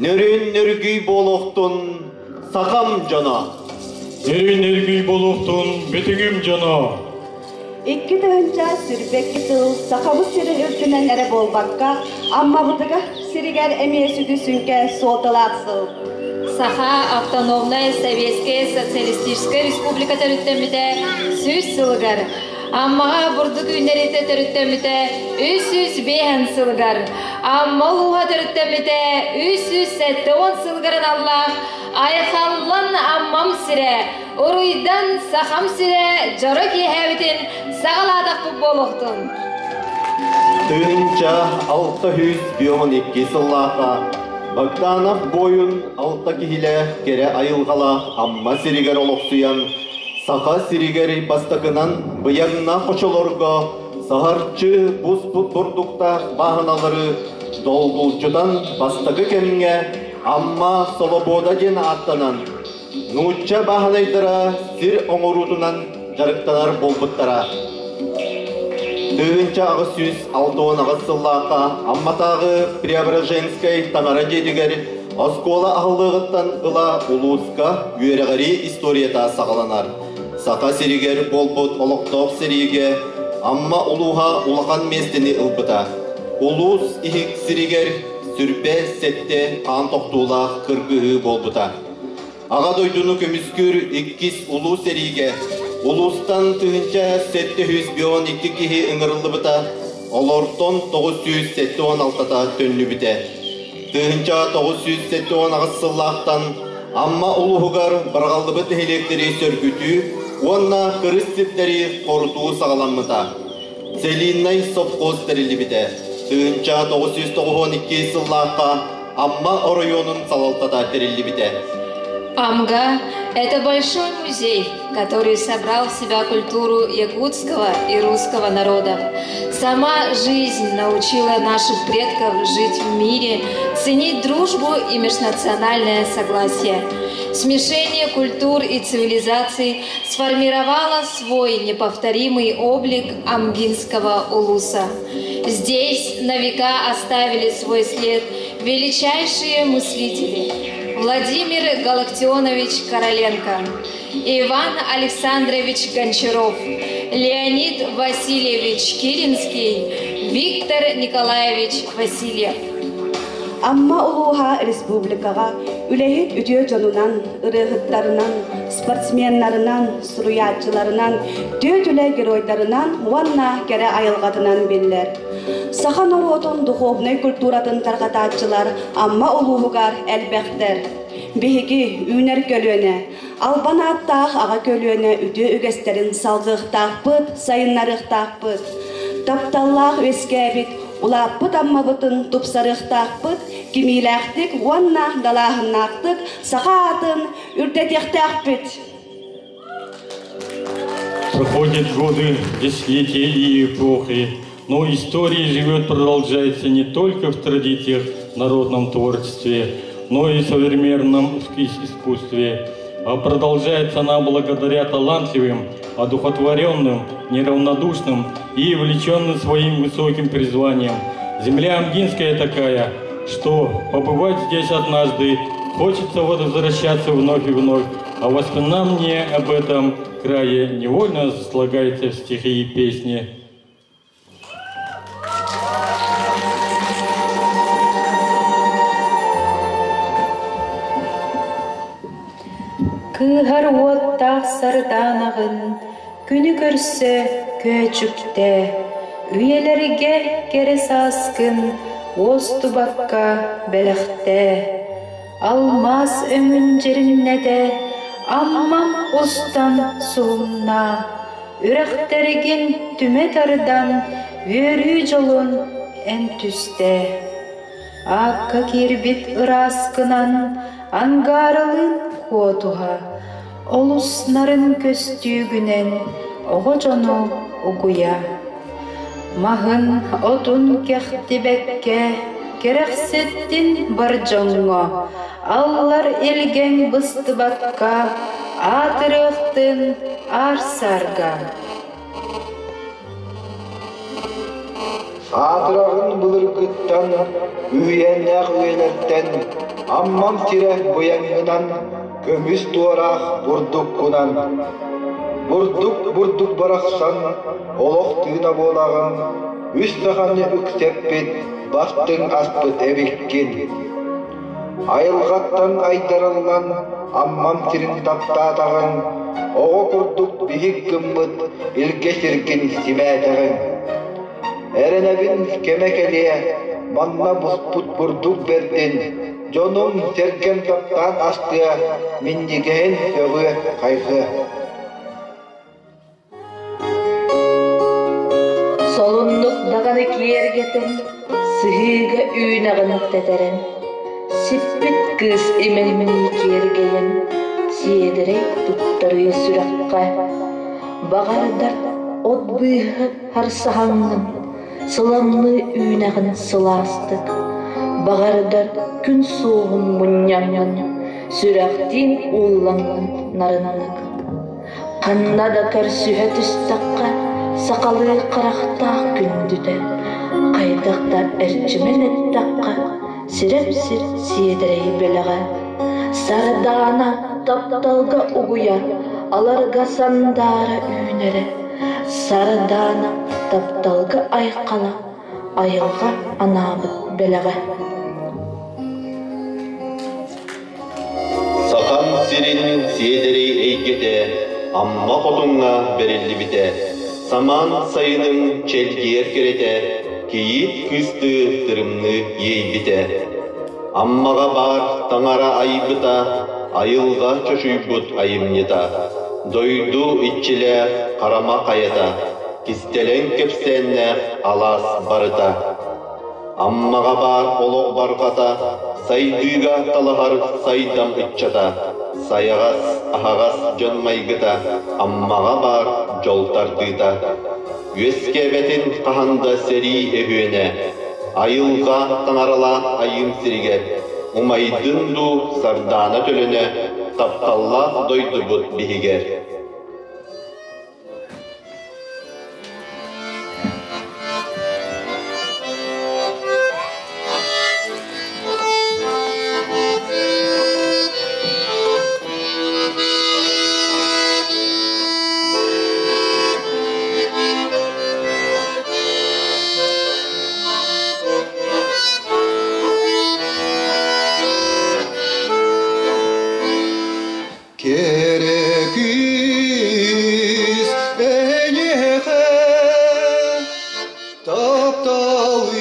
Nörün nörgüy boluktun sakam jana. Nörün nörgüy boluktun betügüm jana. İki dönce sürbek yıtıl, sakamı sirin ürtünen ere bolbakka, amma budıga siriger emiyesi düsünke soğutalatsıl. Саха автономная Советская Социалистическая Республика төрүттөмүтэ сүз сылгар. Аммага бурдук үнерите төрүттөмүтэ үсүз бейхан сылгар. Амма луха төрүттөмүтэ үсүз сеттон сылгарын Аллах айхаллан аммам сире, уруйдан сахам сире, жора киһэбитин сагаладак болуктун. Тыынча 612 сыллака Богданов бойын алта кихиле кере айылғала амма сиригер олықсуян, саха сиригери бастакынан бұяғына қошолорға сағарчы бұс-бұт бұрдықта бағыналары долбулчудан бастакы кемге амма солобода ден аттанан, нучча бағынайдыра сир оңырудынан жарықтанар болбыттара. Тыынча ағы сүз 6-10 сыллақа амматағы Преображенскай таңара дедігер оскола ағылығыттан ұла улуска үйеріғари историята сағаланар. Сақа серігер болбыт олықтоқ сериге амма улуға улақан местені ұлбыта. Улус ихик серігер сүрпе сетте қан тоқтула қыргығы болбыта. Аға дойдуну көміскүр 2 улу сериге Улустан тыынча 712 кихи ыңырылы бұта, олортон 916-та төнлі біте. Тыынча 916 сыллақтан амма улуғығар барғалды бұт электері сөргүтü, онна кырыс септері қорытуы сағаламыта. Целиннай совхоз тәрілі біте. Тыынча 992 сыллаққа амма районын салалтата тәрілі біте. Амга – это большой музей, который собрал в себя культуру якутского и русского народов. Сама жизнь научила наших предков жить в мире, ценить дружбу и межнациональное согласие. Смешение культур и цивилизаций сформировало свой неповторимый облик амгинского улуса. Здесь на века оставили свой след величайшие мыслители – Владимир Галактионович Короленко, Иван Александрович Гончаров, Леонид Васильевич Киринский, Виктор Николаевич Васильев. Amma uluha республикаға үлehit үдіе жонунан, ырығыттарынан, спортсменларынан, суруятчыларынан, дөтілі геройдарынан, уанна кере айылғадынан беллер. Сахан оротын духовной культуратын тарғататчылар amma улуғығар әлбәқтер. Беги үнер көлөне, албан аттақ аға көлөне үдіе үгестерін салғықтақ бұд, сайыннарықтақ бұд. Тапталлах өскәбит, улаппыт аммабытын тупсарықтақпыт, кимиләқтік, уанна далағыннақтық, сақатын үрдетектақпыт. Проходят годы, десятилетия и эпохи, но история живет, продолжается не только в традициях народном творчестве, но и в современном искусстве. А продолжается она благодаря талантливым, одухотворенным, неравнодушным и увлеченным своим высоким призванием. Земля амгинская такая, что побывать здесь однажды хочется возвращаться вновь и вновь, а воспоминание об этом крае невольно слагается в стихи и песни. Кыһар уоттаах сарданағын, күні көрсө көчүкте, үйелерге керес аскын, остубакка бәләхте. Алмаз өңін жеріннеде, аммам устан суымна, үрәхтәрігін түметардан, өрі жолын ән түсте. Акка кирбит ыраскынан, ангарылын Котуға, олуснарын көстүйгінен, оғы жону ұғуя. Мағын отун кәқтібәкке, керексеттін бар жоңға, аллар елген бұстыбаққа, атырықтын арсарға. Атырағын бұлыргыттан, үйеннәқ үйелерттен, Ammam sire boyangınan, kömüs duvaraq burduk kunan. Burduk baraksan, oloq tığına bolağın, üstağanı üksepbit, bastın aspıt evikkin. Ayılgattan aydarıllan, ammam sirin taptadağın, oğu kurduk bihik gımmıt, ilgesirkin simetağın. Erenebin kemekeliye, manna busput burduk berdin, jonum serken taptan astıya, minnigehen sögü kaygı. Solunluk dağını kiyergeten, sıhıga üynağın teteren. Sippit kız imelmeni kiyergeyen, siyederek tuttarı sürakka. Bağardar ot bıyığı harsahanın, sılamlı üynağın sılastık. Bağardar gün soğun munyanyan, süraktin uğlanın narınlık. Kanna da karsühe tüstakka, sakalı qaraqtaq gündüde, qaydaqtar erçimenet taqqa, sirep-sir siyedirey belağa. Sardana taptalga uguya, alarga sandara üynere. Sardana taptalga ayqala, ayılga anabıt belağa. Sakan sirin siyedirey eygete, amma qotunga berilli bite. Saman sayının çelgiyer kerete, kiyit kıstı tırımlı yeybite. Ammaga bar tangara aybıta, ayılga çöşüybut ayımnita. Doydu iççile karama kayata, kistelen kepsenle alas barıta. Ammaga bar oloq barkata, saydıga talahar saydam iççata. Sayağas, ahağas jon maygıta, ammaga bar jol tartıta. Üeskebetin kahanda seri evüene, ayılga tanarala ayım siriger. Umaydındu sardana tölüne, taptalla doydu but bihiger. Kereküz enehe taptalı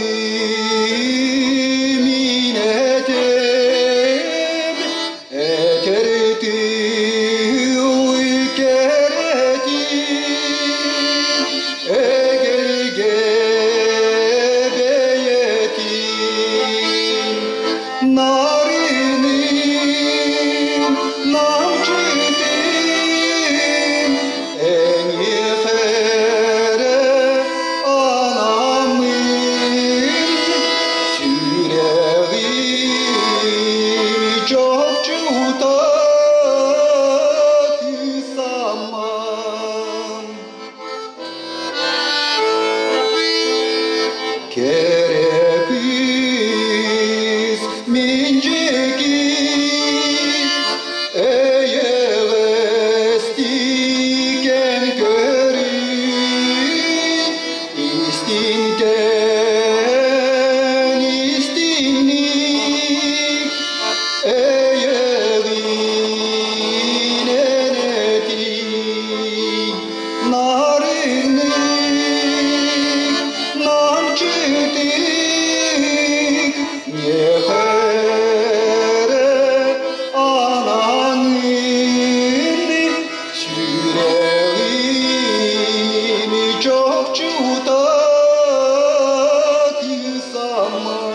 minetem eterti uykereti egelge beyeti narinin namçıtin en yekere anamın süreğimi çok çuta kısamam. Kereküz minceki eyeğestiken körün istinten istinlik eyeğin eneti narınlık namçıtık yehere ananın süreğimi çok çuta kısamam.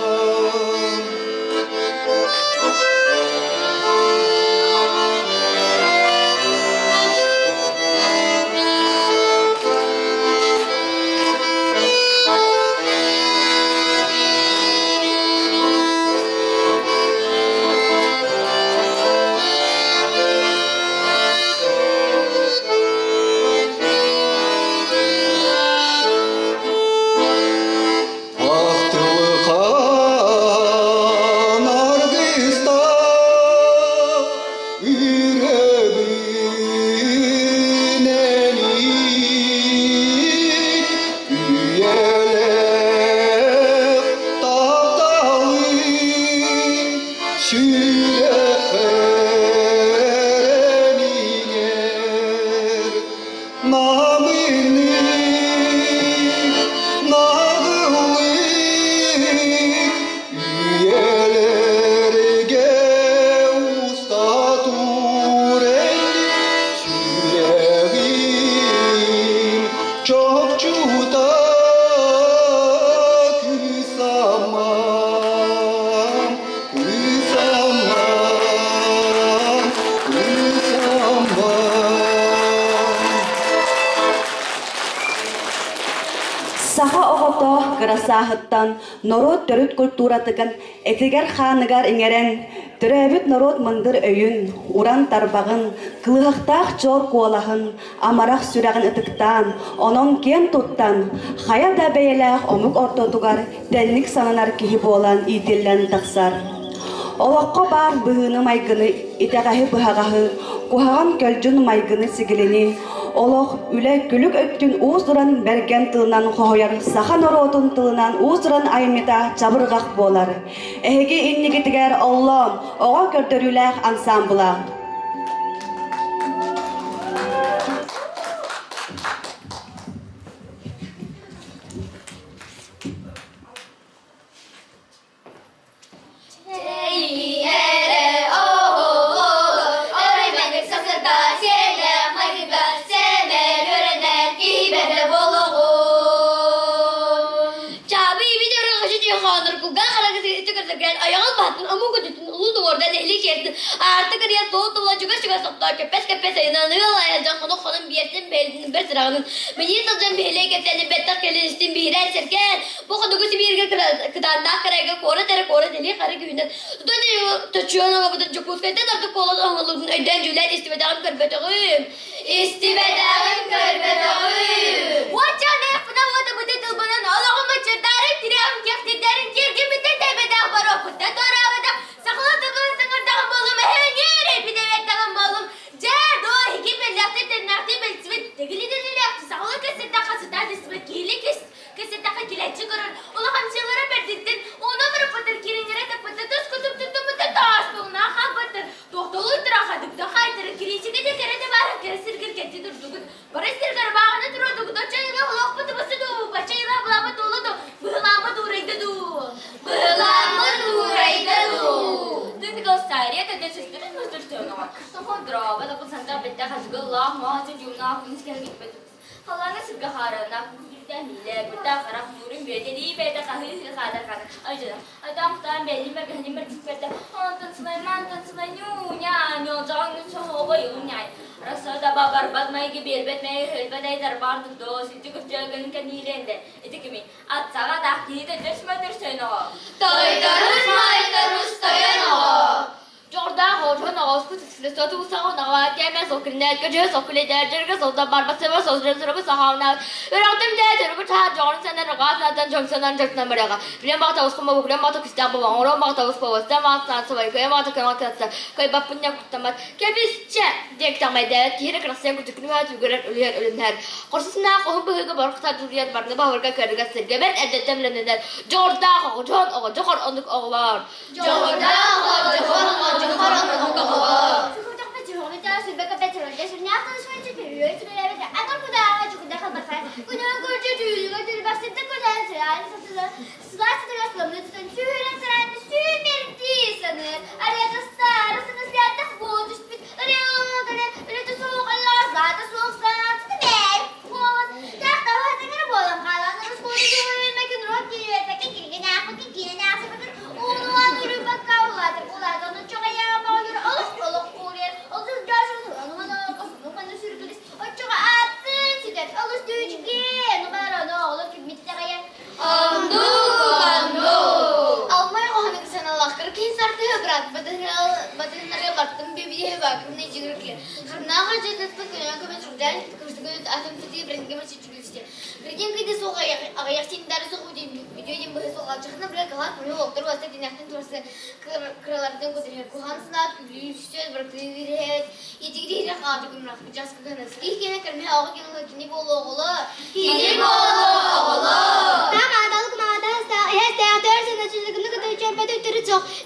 Süreminger namini nağılı üyelerge usta tureli yüreğim çok cuda kısamam kısamam kısamam. Saha oğoto kırasahıttan norot törüt kulturatıkan etiger xanıgar ingeren türebit norot mındır öyün uran tarbağın kılıhıktağ çor kuolahın amarak sürağın ıtıktan onon ken tuttan haya da beyelağ omuk ortotugar tenlik sananar kihi bolan idillen taksar. Olakko bar bıhını maygını itagahi bıhagahi kuhagan köljün maygını sigilini Олох үле күлік өттін уыздыран берген тылынан қояр, сахан оротын тылынан уыздыран аймета жабырғақ болар. Әйге иннігітігер Оллон, оға көрдіріләқ ансамбыла. Artık araya soğuk dola juga soktular köpes inanıyorlar ya can konu konum bir yerden belirtin bir sıranın beni satacağım bir hele getirdi better kelistin bir yer serken bu kadar güçlü bir yere kıdandak karayga kora deli karı günden tutuyor ama bu da çok kıyıda artık kola anılın eden cület istifadem körbetağım Whatcha ne fına vada bu da bana Allah'ıma çırdarım tirem keftirlerin kirgi bitti tebeden baro kutta doravada sakladığın sınırdan balım her yere bir devet tamam balım Cerdo hiki belirtti ternakti belirtti tegili denilecekti sağlı kesette kasıdan ismi kirli kesette kiletçi görür Ola hamşalara verdiktin ona vurup batır kiringere de patates kutup tuttum da taş buluna habatır Doktolu tırahadık da haytırı kirici gece kere de var kere sirgir ketti durdugut Barış sirgir bağını durdugut o çayla ulak batı bası du Başayla bulama dolu du Bığlama duraydı du Bığlama duraydı du Dün gösteriye de desistiriz mıdır tönüyor Sonra bana bu sanda bitti hazgı Allah muhacı cümle aklınız kere gitmedi Halana sirgı harana Dahile, kita karang murim beda di beda kahir kadar kadar. Aja, ada muhtan beli mereka hanya mereka beda. Mantan selain nyunya jangan semua bayunya. Rasa dah barbat mai ke berbet mai helbet ai darbar tu dos itu kerjakan kan nilende. Itu kami. At sangat dah kita terus terusno. Terus terusno. Jordan hocan ağız kutusu satı usağı navat yeme sokulnet gece sokulet derece solda barbat sever sözleri sahavna. Öğrendim derece bu ta Jordan senden rahatladan çok senden çok nameraga. Bilen bakta uskuma bu bilen bakta kistap bu orang bakta uskuma sen bakta sabay kaya bakta kanat yatsa kaya bapunya kutamat. Kebisçe dek tamede kire krasya kutukunu hat yugaran ölümler. Korsasına kohum bu barkta duriyat barne bahorga kerga sergeber edetem leneder. Jordan hocan ağacakar anlık ağlar. Jordan ağacakar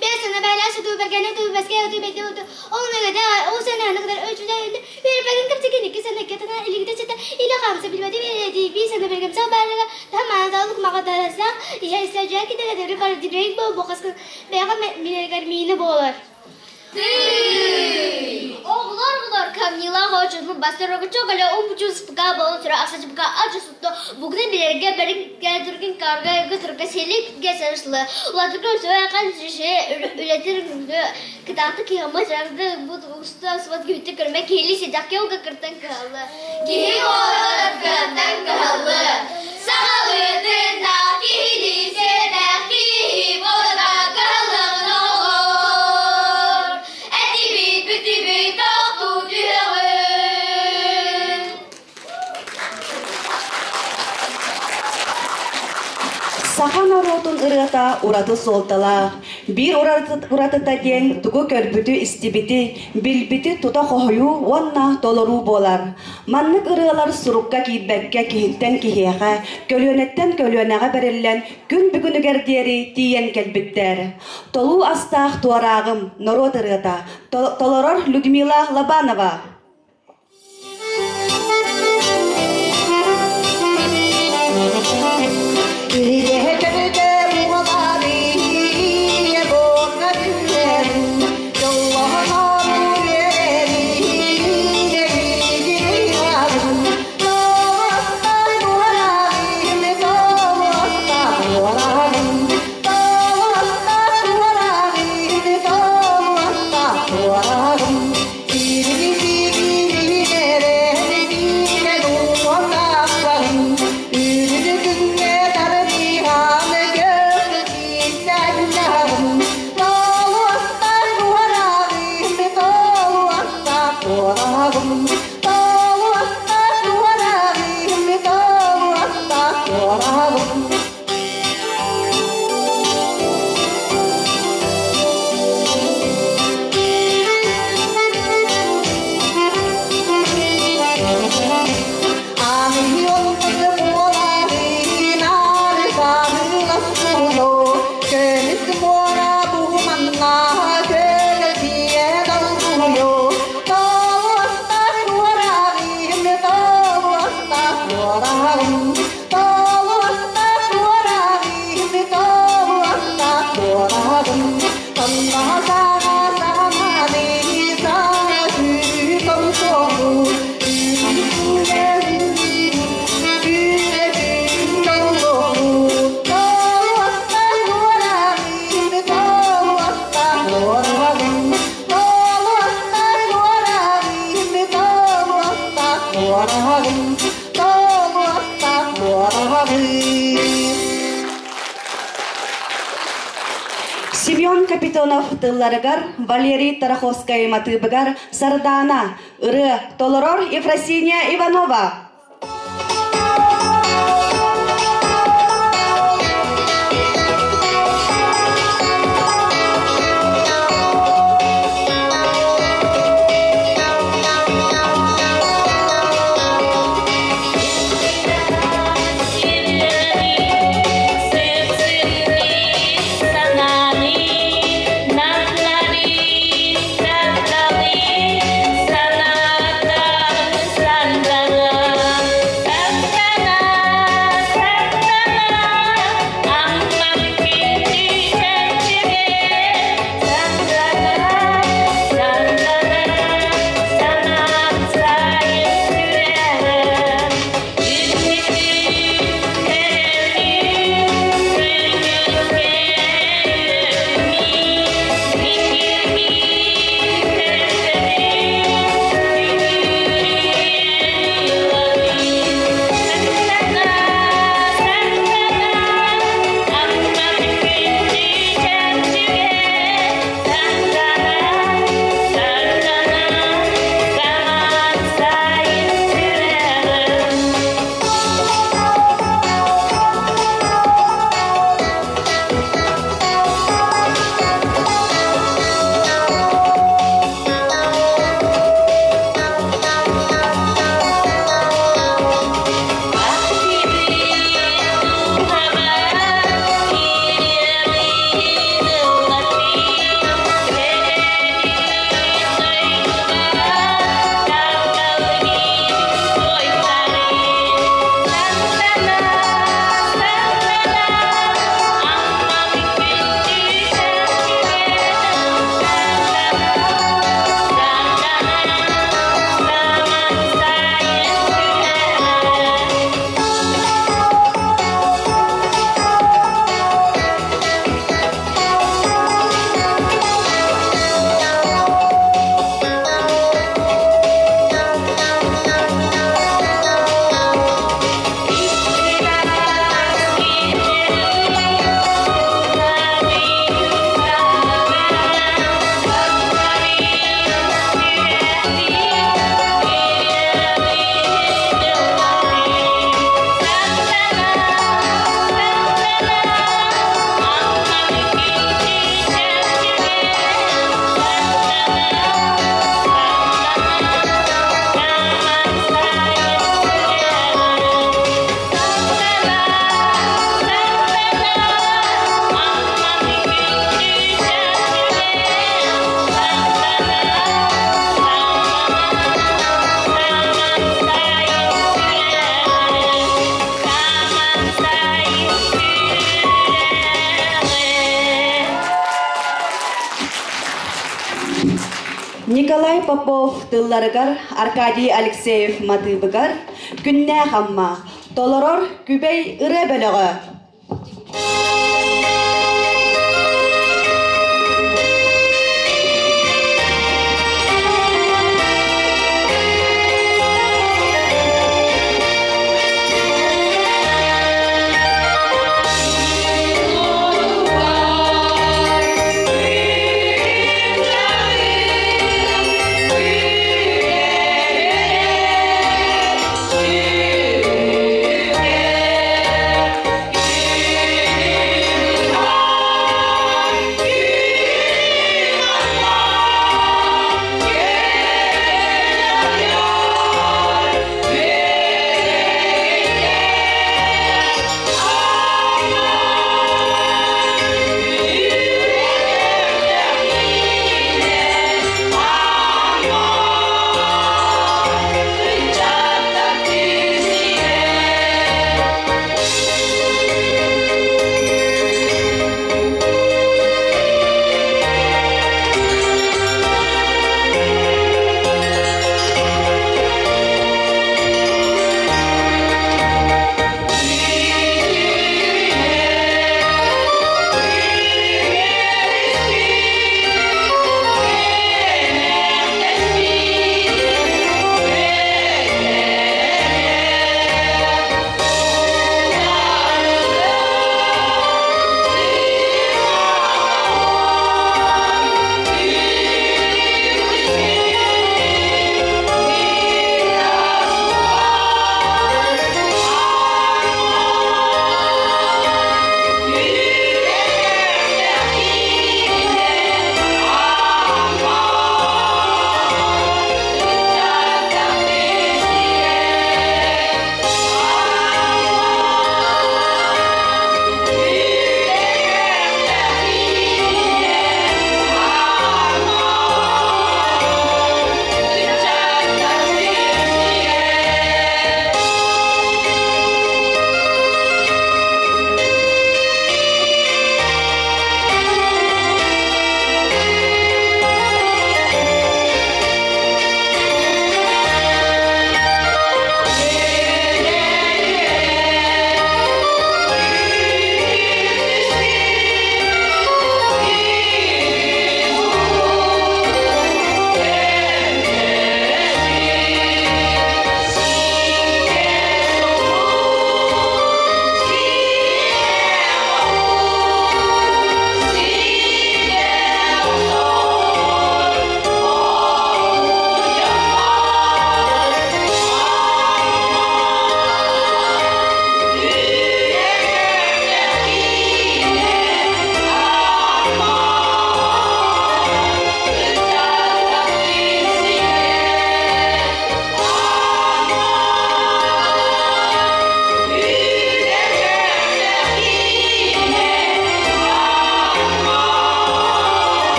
Besana Aylaşa tuğ bergene tuğ beske tuğ bekle oldu. Ona göre o sene ne kadar ölçüde öldü. Bir benim kimse iki sene ketene ilikte çete ile kamsa bilmedi bir sene bergem sabarga tamam dağlık mağdarasak ya isteyecek ki de rekor direkt bu kasın beğen minegar mine bolar. Oğlar Kamila Hoca'nın bastırıcı çok öyle ucuz kabul sıra asıcı acı tuttu. Bugün bir geberin geldirgin karga götürüp selik geçersli. Ulatırken söyleyen şey üretir kitapta ki ama sardı bu usta sıvat güttü kırmak hili sıcak yok kırtan kalı. Ki olur kırtan kalı. Sağlıdır da hili sedak ki boda kalın olur. Eti bir tatlı düğün. Saha народун ырыата ураты солтала. Bir уратыта ден тугу көрбүтү истибити, билбити тута хохою онна толору болар. Маннык ырыалар сурукка кийбекке кихиттен кихияға, көлөнеттен көлөнәға береллен күн бүгүнүгердери тиен келбиттер. Толу астаах туарагым народ ырыата. Толорор Людмила Лобанова. Семен Капитонов тылларыгар, Валерий Тараховская матыбыгар, Сардана, Ыры, Толорор Ефросиния Иванова. Sandraga Николай Попов тылларыгар, Аркадий Алексеев матыбыгар, күннә хамма, толорор күбей ыры бөлігі.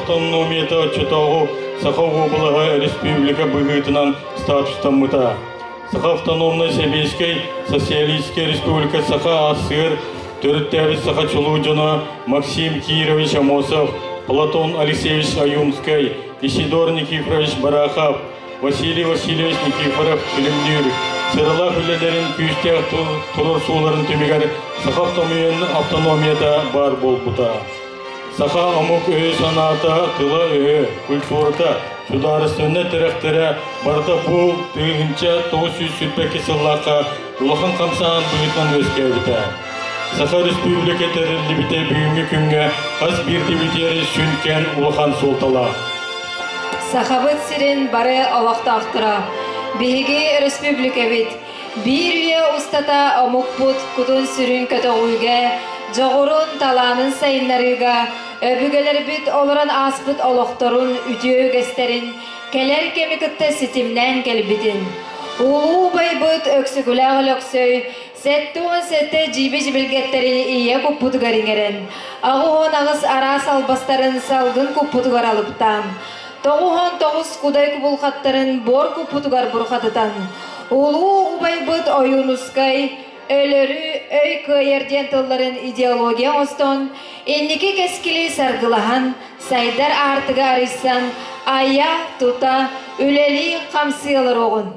Автономията чутагу Саха облага республика быгытынан статустан мыта. Саха автономная Сибирская социалистская республика Саха Асыр, Төрттәбіз Саха Чулуджана, Максим Кирович Амосов, Платон Алексеевич Аюмский, Исидор Никифорович Барахов, Василий Васильевич Никифоров Шелемдюр, Сырыла хүлелерін күйістер тұрыр суыларын түмегер Саха автономията бар бол бұта. Саха амук өй саната, тыла өй, культурата, сударыстыны тіректері барды бұл түйгінші 900 сыллаққа ұлықын қамсан бұғытнан өске өті. Саха республика тәрілі біте бүгінгі күнге қаз бірді бітері сүнкен ұлықан солтала. Сахабыт сирен бары алақта ақтыра. Беге республика бит. Bir üye ustata amuk put kudun sürün kötü uyga, Жоғырын таланын сайынларыға, Öbügeler bit олыран аспыт олықтырын, үдеу гестерін, Келер кемікітті сетімнен келбідін. Улу байбыт өксігіләғіл өксөй, Сәттуын сәтті жибі-жібілгеттерін ие күппұт ғарыңерін. Ағуын ағыз ара салбастарын салғын күппұт ғаралыптан. Тоғуын тоғыз құдай күбұлқаттарын бор күппұт ғар бұрқатыдан. Улу байбыт ойынускай, Өлөрү өй көйерден тылларын идеология остон, Энники кескили саргылахан, сайдар артыга арысан, Ая тута үлели қамсыялар оғын.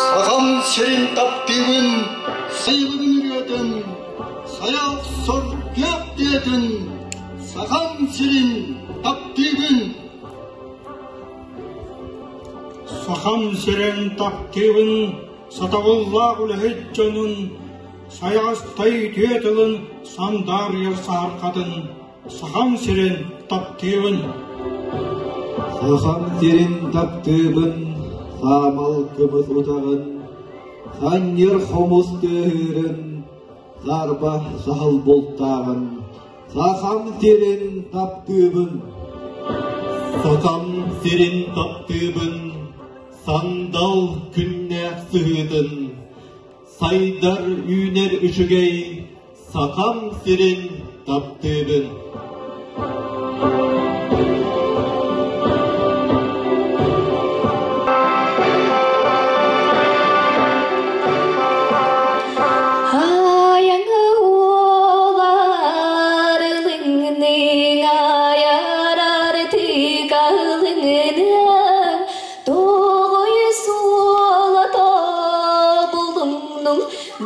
Сағам серин таптығын, сайылығын үйретін, Саяқ сұргеп детін, сағам серин таптығын. Сағам серин таптығын, сатағылла үліхетчінің, саястай түйетілін, сандар ерсар қадын, сағам серин таптығын. Сағам серин таптығын, қамал көміз ұтағын, қанер қомыз түйірін, Зарба сахал болтағын, Сағам серин таптыбын. Сағам серин таптыбын, Сандал күнне сығыдын. Сайдар үйнер үшігей, Сағам серин таптыбын.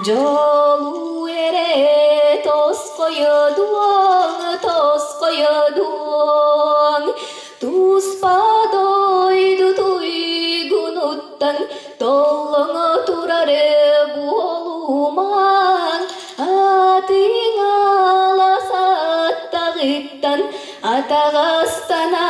Jolu ere tos koyuduang tus padoydu tuygunuttan tollanga turare buoluman ating alasatagittan atagastana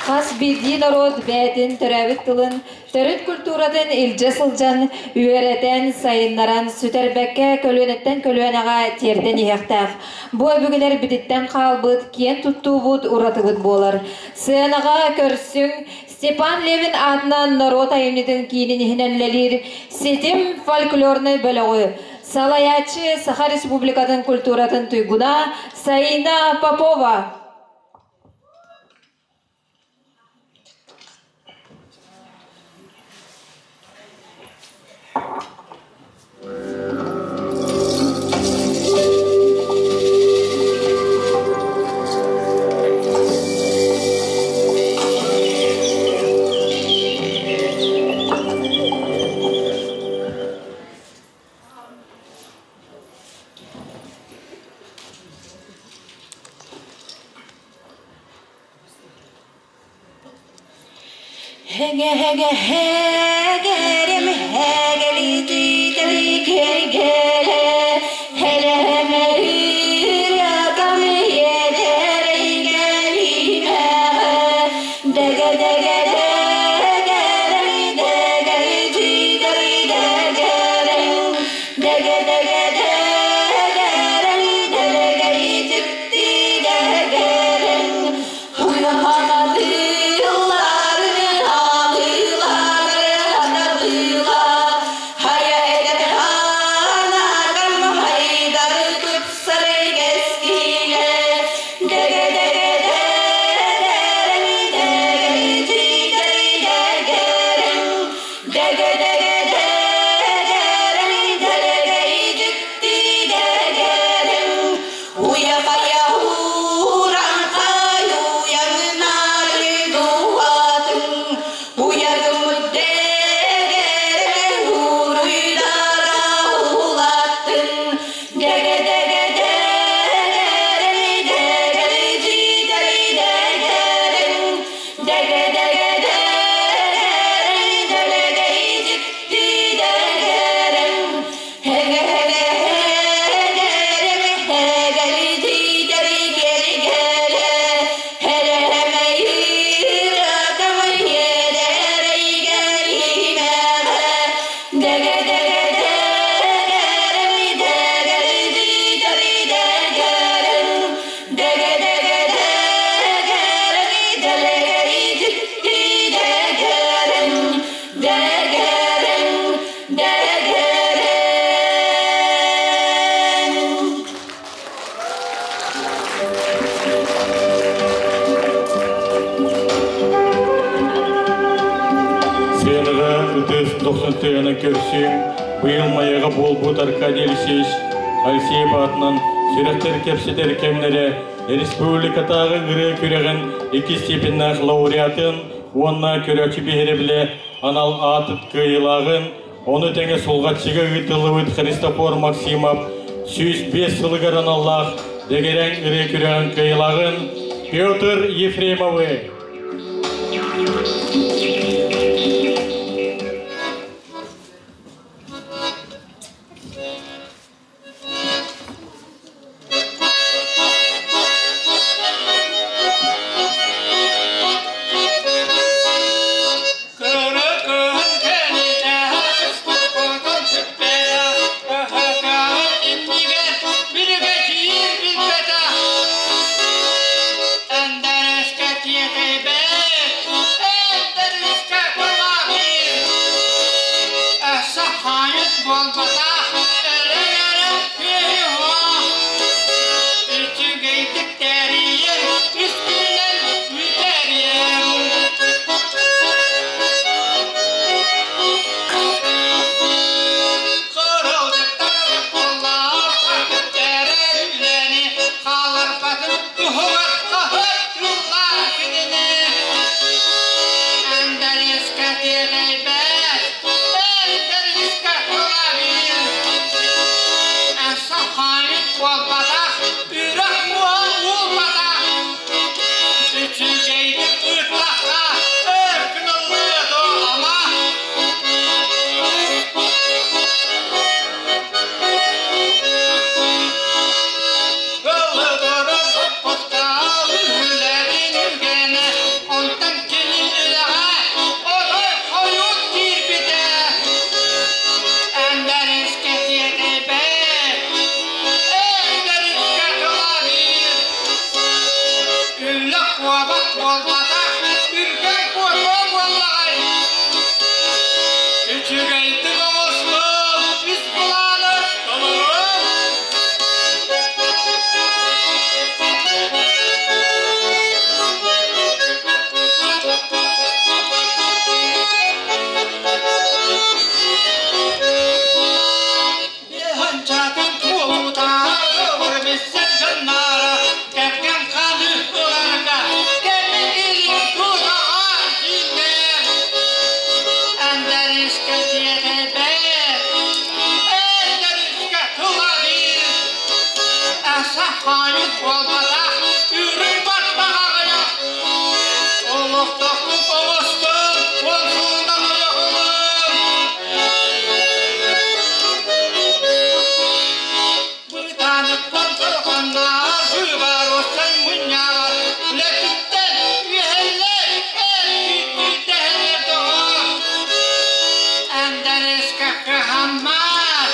Хас бидди народ бәтін түрәбіт тылын Төрүт культурадан илже сылжан, үйеретен, сайыннаран, сүтербекке көлөнеттен көлөнеға терден иектақ. Бу өбігілер бідіттен қалбыт, кен туттубут, уратыбыт болар. Сыянаға көрсің, Степан Левин адынан народ айымнеден кейінен хиненлелер, сетим фольклорны бөлігі. Салаячы Саха Республикатын культуратын туйгуна Саина Попова. Быйыл маяға болбут Аркадий Алексеевич Алексеев атынан сүректер кепсетер кемнері республикатағы ғыры көреген 2 степеннақ лауреатын онна көрәчі бейрі анал атыт кыйлағын, оны тәңе солғатшыға ұйтылы Христофор Максимов 105 сылығырын Аллах дегерен ғыры көреген кыйлағын Петр Ефремовы. hayit olmasa ürün batmağına. Oluqtaqlı boğuştur, olsundan oyağılır. Bıtanık kontulğunlar, hüvar olsan münyalar. Lekitten üyeller, kütüteler doğar. Enderiz kakı hammar,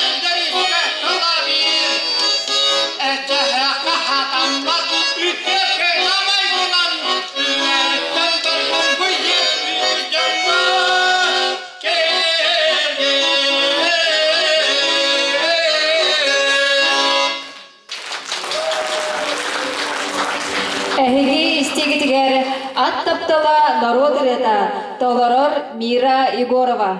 enderiz kakı labir. Ecehrakı hatamlar, üteke namay bulan. Üverikten dargın hüyyet büyücanlar. Эхиги истигитигер ат таптала народ рета толорор Мира Егорова.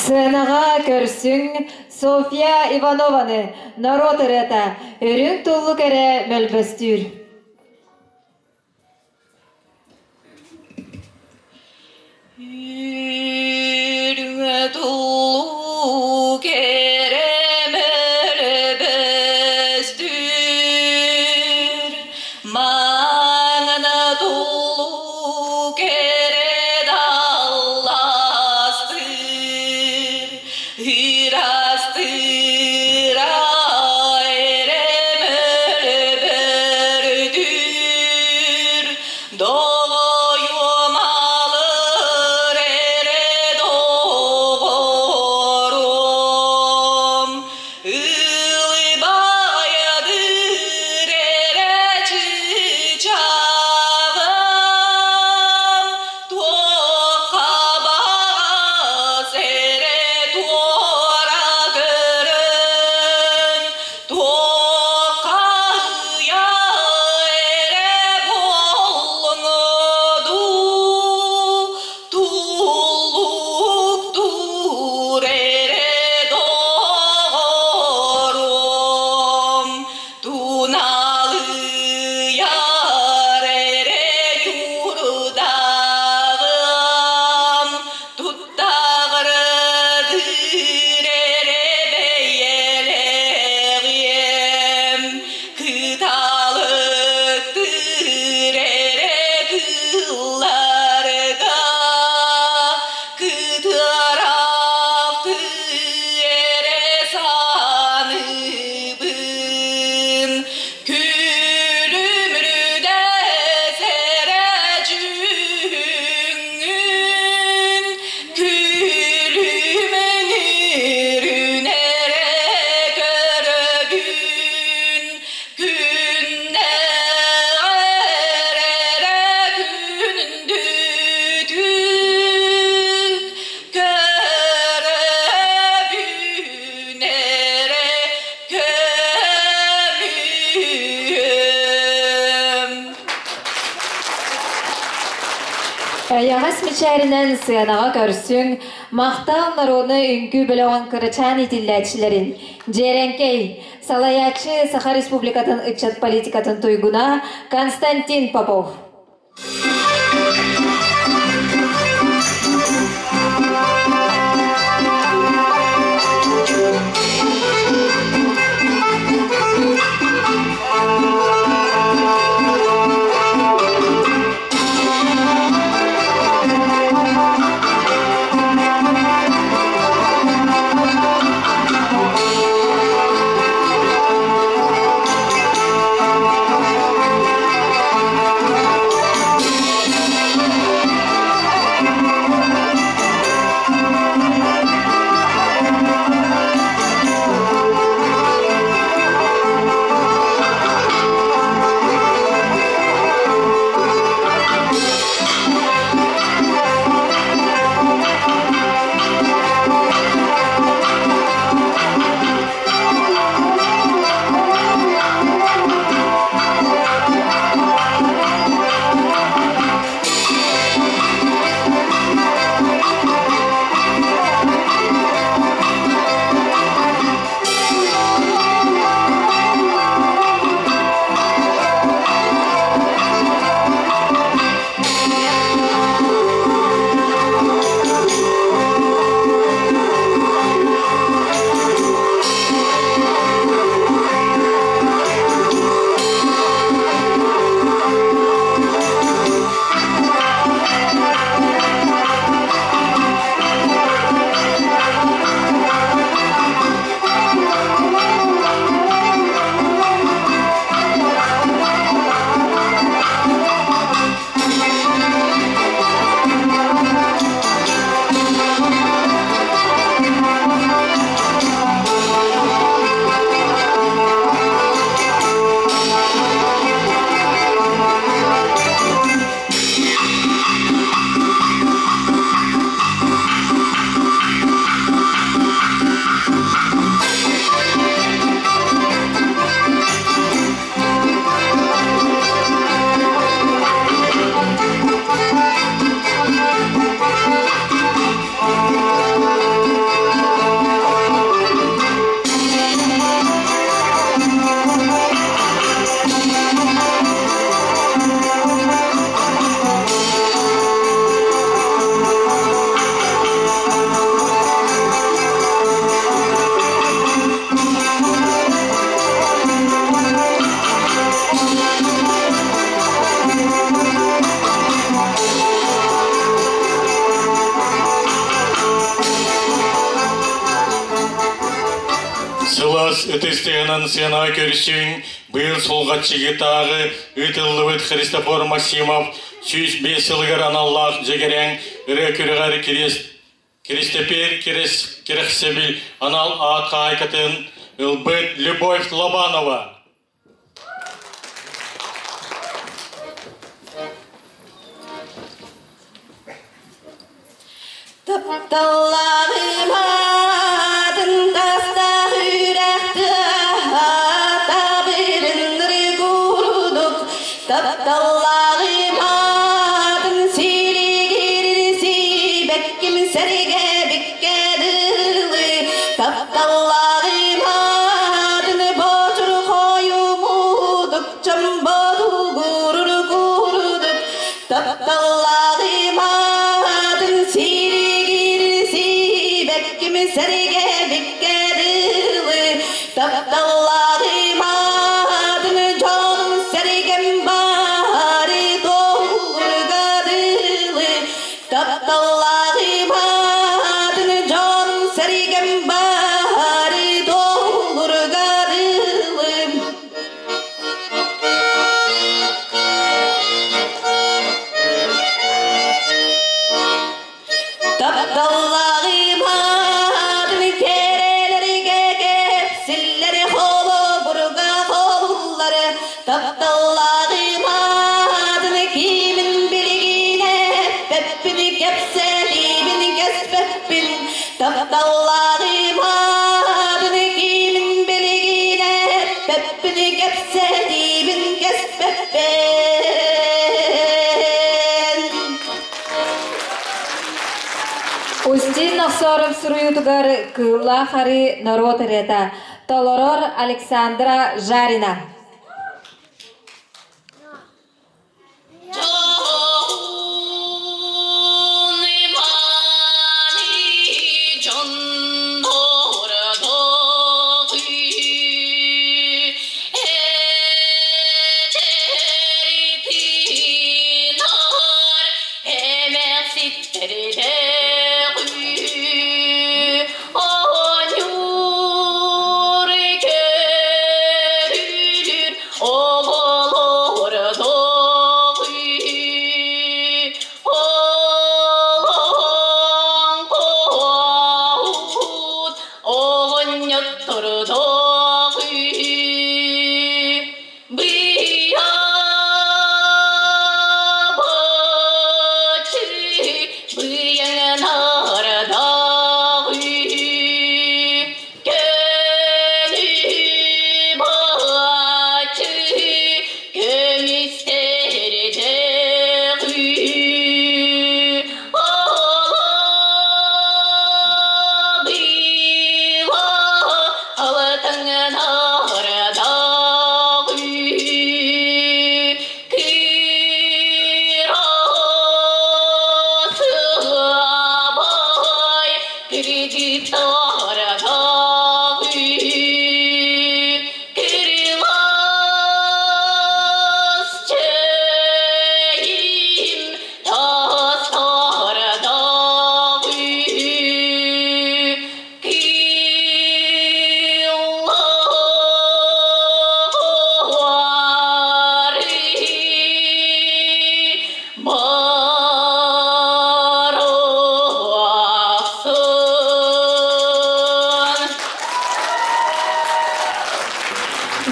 Сынаға көрсүң Софья Иванованы народ рета өрүң туллу кере мөлбөстүр. Өрүң туллу кере мөлбөстүр. Маңына туллу кере далластыр. Hırastıra eremölbördür. Doğuyum alır ere doğurum. Ilbayadır ere çiçağım. Toka bağız ere Яғас мечәрінен сыянаға көрсің, мақтал народны үңгі білуін кырычан етілләтшілерін. Джеренкей, салаячы Саха Республикатын ычат политикатын туйгуна Константин Попов. Ылас ытыстыгынан сына көрсүң, быйыл солгатчыгы тагы ытыллыбыт Христофор Максимов 105 жылгар аналлах жегерең ыры күргар Кристопер Керехсебил анал атка айкатын ылбыт Любовь Лобанова. Тапталлағым адын таста үйрәкті ата бірін регурудық. Тапталлағым адын сирегерси бәккім сәрге біккәділі. Тапталлағым адын бочыр қойымудық чамбаду гурur гурудық. Тапталлағым адын Serge bikkedili taptallağım adını canım sergem bari doğur gadili taptallağım adını canım sergem bari doğur gadili taptallağım Taptallağım adını kimin bilgine Peppini kepse dibini kespeppin Taptallağım adını kimin bilgine Peppini kepse dibini kespeppin Устин Навсоров Суруютугар Кылахари народ рета Толорор Александра Жарина.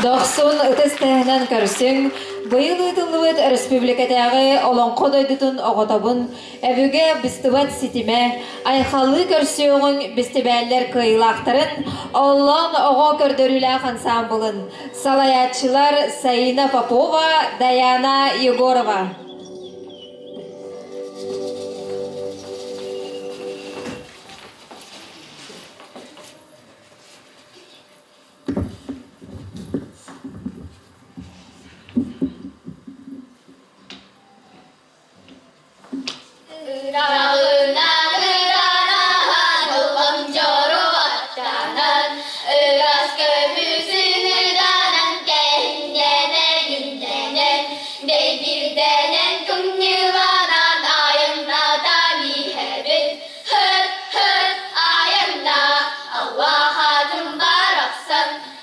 Доқсын үтістігінен көрсің, бұйыл ұйтылуыт республикатағы олонқы дойдытын оғытабын, әбіге бістібат сетіме, айқалы көрсіуғын бістібәлер кыйлақтырын, олан оғы көрдірілі ансамблын. Салаятчылар Саина Попова, Даяна Егорова. Sun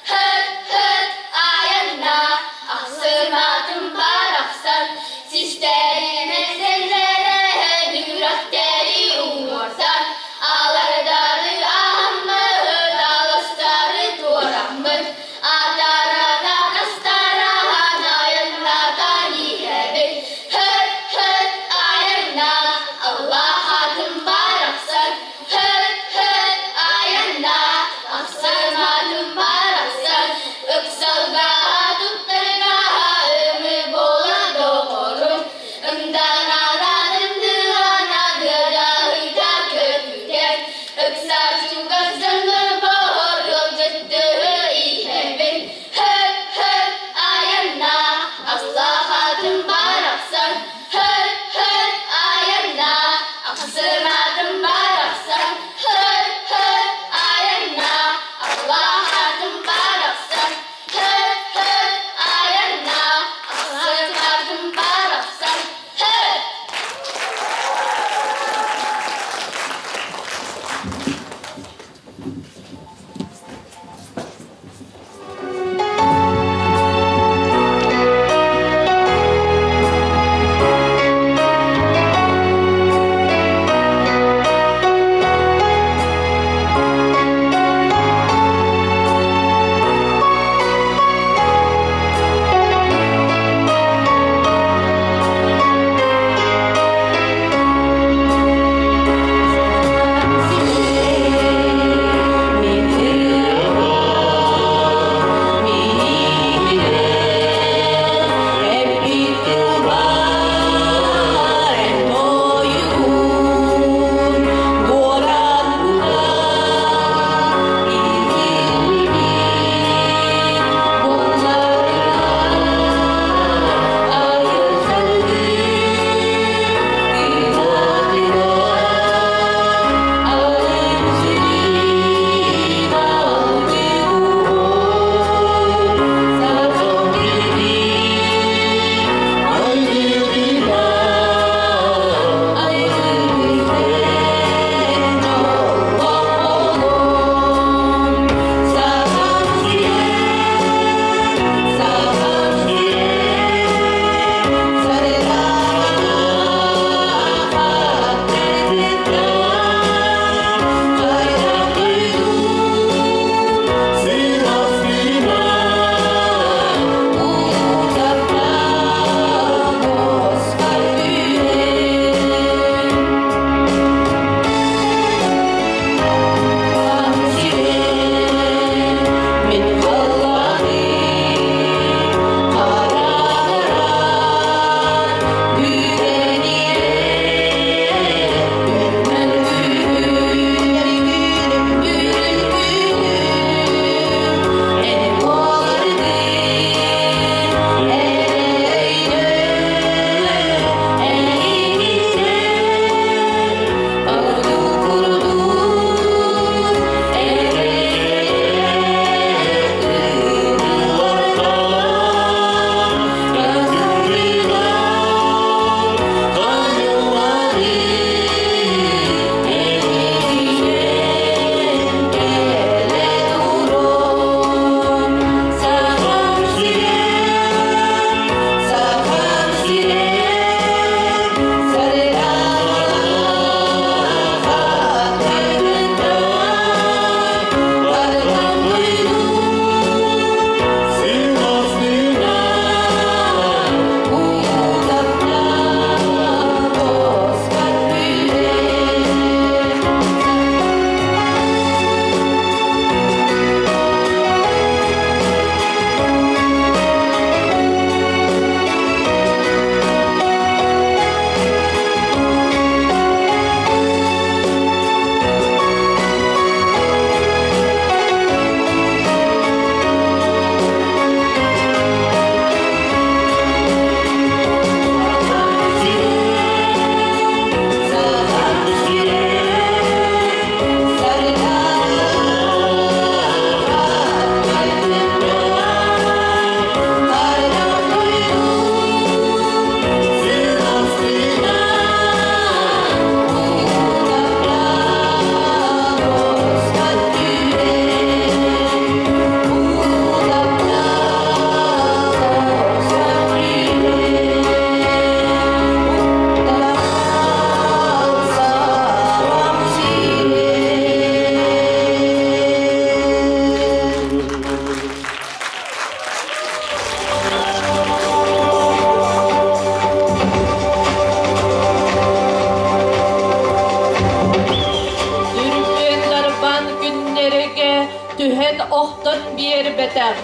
Сылыт бер бетер,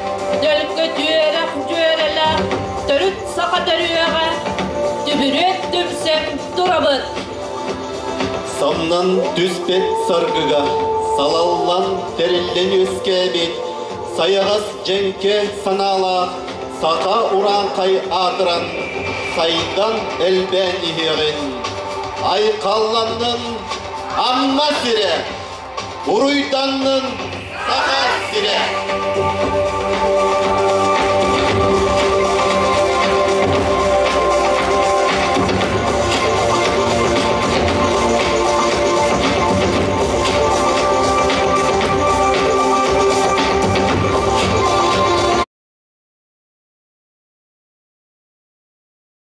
дөлкө түйерек жөрелер, түрүт сака төрüöge, түбүрөт түпсем турабыт. Самнан түспет саргыга, салаллан териллен өскебит, саягас женке санала, сака уран кай атыран, сайдан элбен ихерин. Ай қалланның амма сире, уруйданның сака сире.